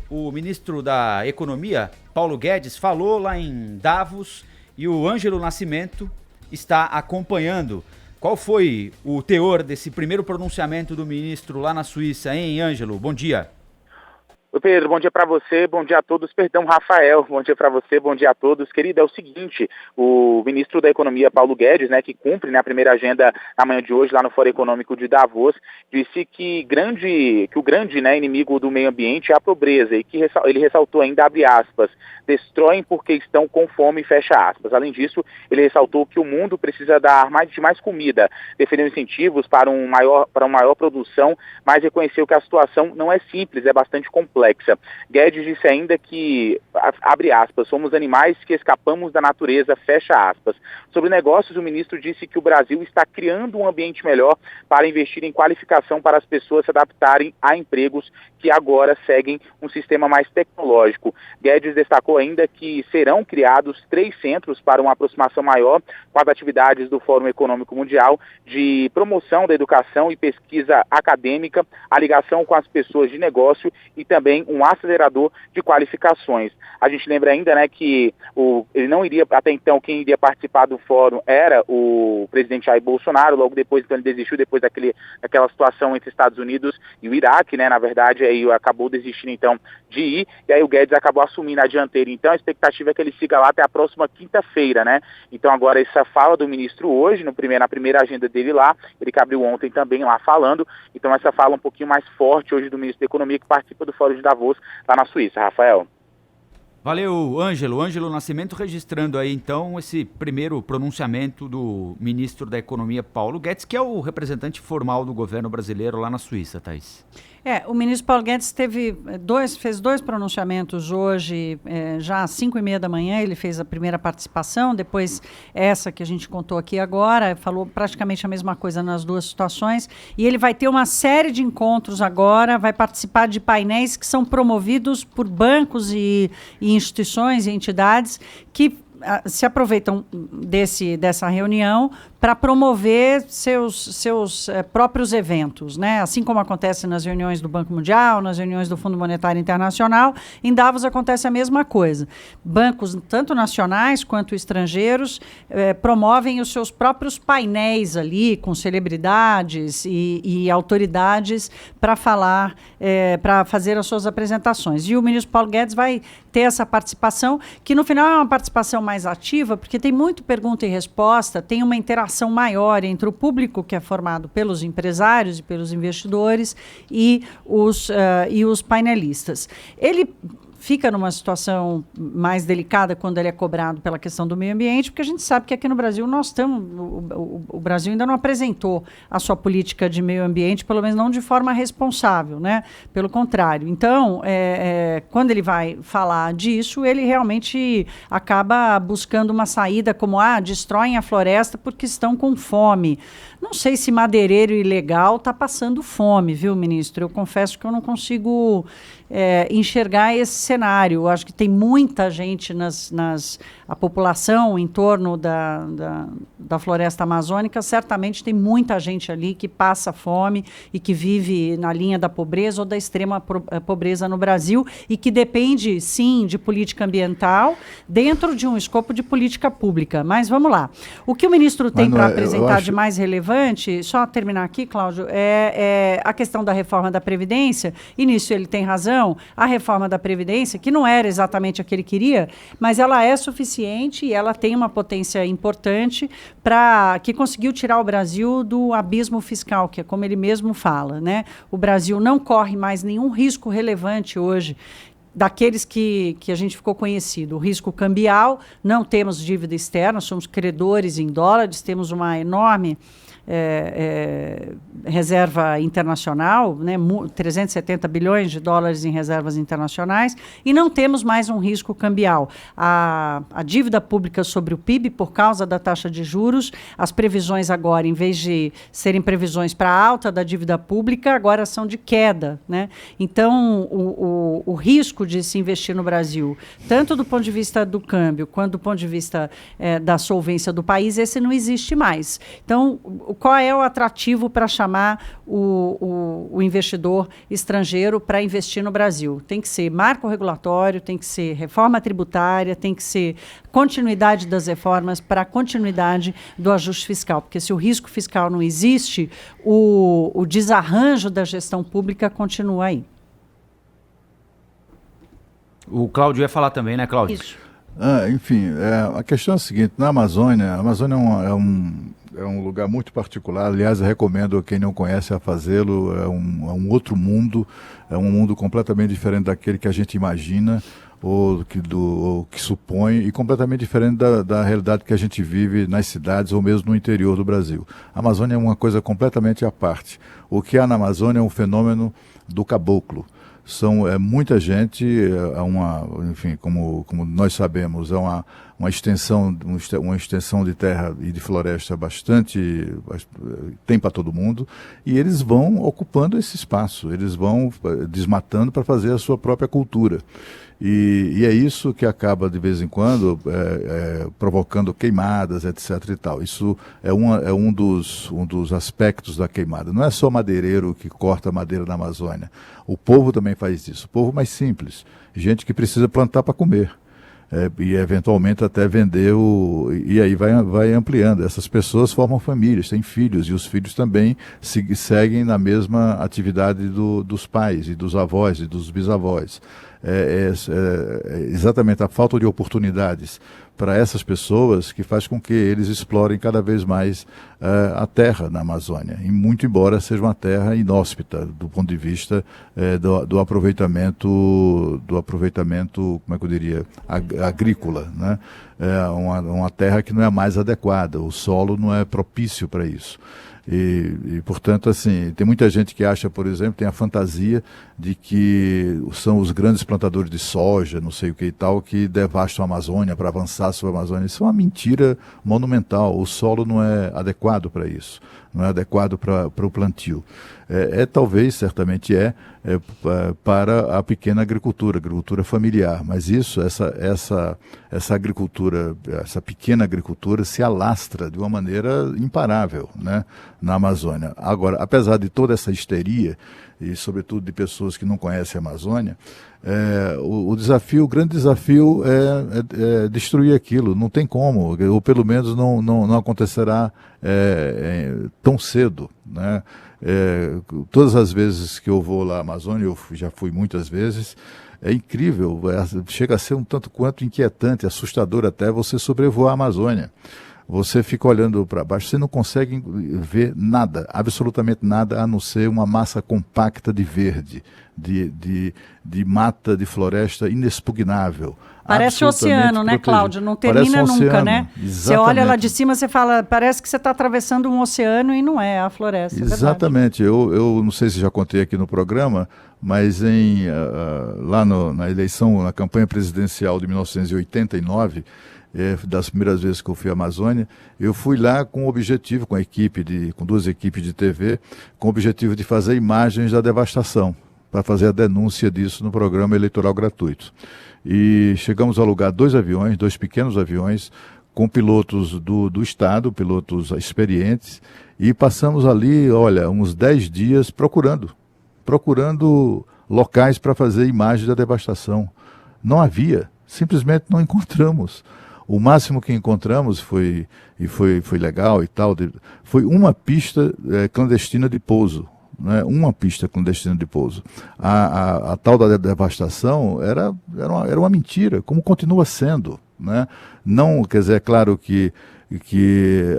o ministro da Economia, Paulo Guedes, falou lá em Davos e o Ângelo Nascimento está acompanhando. Qual foi o teor desse primeiro pronunciamento do ministro lá na Suíça, hein, Ângelo? Bom dia. Oi, Pedro, bom dia para você, bom dia a todos. Perdão, Rafael, bom dia para você, bom dia a todos. Querido, é o seguinte, o ministro da Economia, Paulo Guedes, que cumpre a primeira agenda na manhã de hoje lá no Fórum Econômico de Davos, disse que o grande inimigo do meio ambiente é a pobreza e que ele ressaltou ainda, abre aspas, destroem porque estão com fome, fecha aspas. Além disso, ele ressaltou que o mundo precisa dar mais comida, defendendo incentivos para uma maior produção, mas reconheceu que a situação não é simples, é bastante complexa. Guedes disse ainda que, abre aspas, somos animais que escapamos da natureza, fecha aspas. Sobre negócios, o ministro disse que o Brasil está criando um ambiente melhor para investir em qualificação para as pessoas se adaptarem a empregos que agora seguem um sistema mais tecnológico. Guedes destacou ainda que serão criados 3 centros para uma aproximação maior com as atividades do Fórum Econômico Mundial de promoção da educação e pesquisa acadêmica, a ligação com as pessoas de negócio e também um acelerador de qualificações. A gente lembra ainda, que ele não iria, até então, quem iria participar do fórum era o presidente Jair Bolsonaro, logo depois, então ele desistiu depois daquela situação entre Estados Unidos e o Iraque, na verdade, aí acabou desistindo, então, de ir, e aí o Guedes acabou assumindo a dianteira. Então, a expectativa é que ele siga lá até a próxima quinta-feira, Então, agora, essa fala do ministro hoje, na primeira agenda dele lá, ele que abriu ontem também lá falando, então essa fala um pouquinho mais forte hoje do ministro da Economia, que participa do Fórum de Davos, lá na Suíça. Rafael. Valeu, Ângelo. Ângelo Nascimento registrando aí, então, esse primeiro pronunciamento do ministro da Economia, Paulo Guedes, que é o representante formal do governo brasileiro lá na Suíça, Thaís. O ministro Paulo Guedes fez 2 pronunciamentos hoje, já às 5h30 da manhã, ele fez a primeira participação, depois essa que a gente contou aqui agora, falou praticamente a mesma coisa nas 2 situações, e ele vai ter uma série de encontros agora, vai participar de painéis que são promovidos por bancos e instituições e entidades que se aproveitam dessa reunião para promover seus próprios eventos, assim como acontece nas reuniões do Banco Mundial, nas reuniões do Fundo Monetário Internacional, em Davos acontece a mesma coisa. Bancos, tanto nacionais quanto estrangeiros, promovem os seus próprios painéis ali, com celebridades e autoridades para falar, para fazer as suas apresentações. E o ministro Paulo Guedes vai ter essa participação, que no final é uma participação mais ativa, porque tem muito pergunta e resposta, tem uma interação maior entre o público, que é formado pelos empresários e pelos investidores, e os painelistas. Ele fica numa situação mais delicada quando ele é cobrado pela questão do meio ambiente, porque a gente sabe que aqui no Brasil o Brasil ainda não apresentou a sua política de meio ambiente, pelo menos não de forma responsável, Pelo contrário. Então, quando ele vai falar disso, ele realmente acaba buscando uma saída como, destroem a floresta porque estão com fome. Não sei se madeireiro ilegal está passando fome, viu, ministro? Eu confesso que eu não consigo enxergar esse cenário. Eu acho que tem muita gente a população em torno da floresta amazônica, certamente tem muita gente ali que passa fome e que vive na linha da pobreza ou da extrema pobreza no Brasil e que depende, sim, de política ambiental dentro de um escopo de política pública. Mas vamos lá. O que o ministro tem para apresentar de mais relevante, só terminar aqui, Cláudio, é a questão da reforma da Previdência, e nisso ele tem razão. A reforma da Previdência, que não era exatamente a que ele queria, mas ela é suficiente e ela tem uma potência importante que conseguiu tirar o Brasil do abismo fiscal, que é como ele mesmo fala, O Brasil não corre mais nenhum risco relevante hoje daqueles que a gente ficou conhecido. O risco cambial, não temos dívida externa, somos credores em dólares, temos uma enorme reserva internacional, 370 bilhões de dólares em reservas internacionais, e não temos mais um risco cambial. A dívida pública sobre o PIB, por causa da taxa de juros, as previsões agora, em vez de serem previsões para a alta da dívida pública, agora são de queda. Então, o risco de se investir no Brasil, tanto do ponto de vista do câmbio, quanto do ponto de vista da solvência do país, esse não existe mais. Então, o qual é o atrativo para chamar o investidor estrangeiro para investir no Brasil? Tem que ser marco regulatório, tem que ser reforma tributária, tem que ser continuidade das reformas para a continuidade do ajuste fiscal, porque se o risco fiscal não existe, o desarranjo da gestão pública continua aí. O Cláudio ia falar também, né, Cláudio? Isso. Enfim, a questão é a seguinte, na Amazônia, a Amazônia é um lugar muito particular, aliás, eu recomendo a quem não conhece a fazê-lo, é um outro mundo, é um mundo completamente diferente daquele que a gente imagina, ou que supõe, e completamente diferente da realidade que a gente vive nas cidades ou mesmo no interior do Brasil. A Amazônia é uma coisa completamente à parte. O que há na Amazônia é um fenômeno do caboclo. Muita gente, enfim, como nós sabemos, é uma extensão de terra e de floresta tem para todo mundo, e eles vão ocupando esse espaço, eles vão desmatando para fazer a sua própria cultura. E é isso que acaba, de vez em quando, provocando queimadas, etc. e tal. Isso é um dos aspectos da queimada. Não é só madeireiro que corta madeira na Amazônia. O povo também faz isso. O povo mais simples. Gente que precisa plantar para comer. E eventualmente até vender e aí vai ampliando. Essas pessoas formam famílias, têm filhos, e os filhos também seguem na mesma atividade dos pais e dos avós e dos bisavós. Exatamente a falta de oportunidades para essas pessoas que faz com que eles explorem cada vez mais a terra na Amazônia, e muito embora seja uma terra inóspita do ponto de vista do aproveitamento, como é que eu diria, agrícola, né? É uma terra que não é a mais adequada, o solo não é propício para isso. E, portanto, assim, tem muita gente que acha, por exemplo, tem a fantasia de que são os grandes plantadores de soja, não sei o que e tal, que devastam a Amazônia para avançar sobre a Amazônia. Isso é uma mentira monumental. O solo não é adequado para isso, não é adequado para o plantio. Talvez, certamente para a pequena agricultura familiar, mas essa agricultura, essa pequena agricultura se alastra de uma maneira imparável, né, na Amazônia. Agora, apesar de toda essa histeria, e sobretudo de pessoas que não conhecem a Amazônia, o grande desafio é destruir aquilo. Não tem como, ou pelo menos não acontecerá tão cedo, né? Todas as vezes que eu vou lá à Amazônia, eu já fui muitas vezes, é incrível, chega a ser um tanto quanto inquietante, assustador até você sobrevoar a Amazônia. Você fica olhando para baixo, você não consegue ver nada, absolutamente nada, a não ser uma massa compacta de verde, de mata, de floresta inexpugnável. Parece o oceano, né, Cláudio? Não termina nunca, né? Exatamente. Você olha lá de cima, você fala, parece que você está atravessando um oceano e não é a floresta. Exatamente. Eu não sei se já contei aqui no programa, mas lá na eleição, na campanha presidencial de 1989, das primeiras vezes que eu fui à Amazônia, eu fui lá com o objetivo, com duas equipes de TV, com o objetivo de fazer imagens da devastação, para fazer a denúncia disso no programa eleitoral gratuito. E chegamos a alugar dois pequenos aviões, com pilotos do Estado, pilotos experientes, e passamos ali, olha, uns 10 dias procurando locais para fazer imagens da devastação. Não havia, simplesmente não encontramos. O máximo que encontramos foi legal e tal, foi uma pista clandestina de pouso. Né? Uma pista clandestina de pouso. A tal da devastação era uma mentira, como continua sendo. Né? Não, quer dizer, é claro que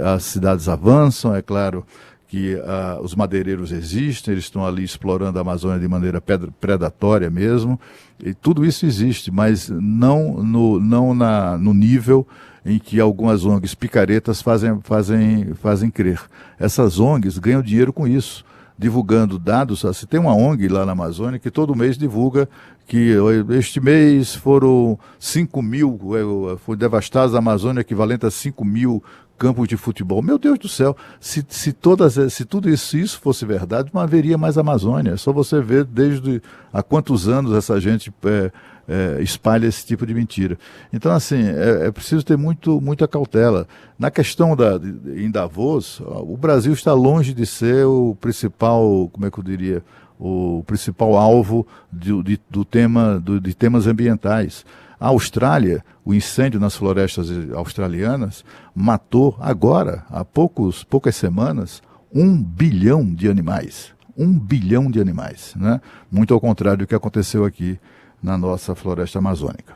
as cidades avançam, é claro que os madeireiros existem, eles estão ali explorando a Amazônia de maneira predatória mesmo, e tudo isso existe, mas não no nível em que algumas ONGs picaretas fazem crer. Essas ONGs ganham dinheiro com isso, divulgando dados. Se tem uma ONG lá na Amazônia que todo mês divulga que este mês foram 5 mil, foi devastados a Amazônia, equivalente a 5 mil campos de futebol. Meu Deus do céu, se tudo isso fosse verdade, não haveria mais Amazônia. É só você ver desde há quantos anos essa gente espalha esse tipo de mentira. Então, assim, é preciso ter muita cautela. Na questão em Davos, o Brasil está longe de ser o principal, como é que eu diria, o principal alvo de temas ambientais. A Austrália, o incêndio nas florestas australianas, matou agora, há poucas semanas, 1 bilhão de animais. 1 bilhão de animais, né? Muito ao contrário do que aconteceu aqui na nossa floresta amazônica.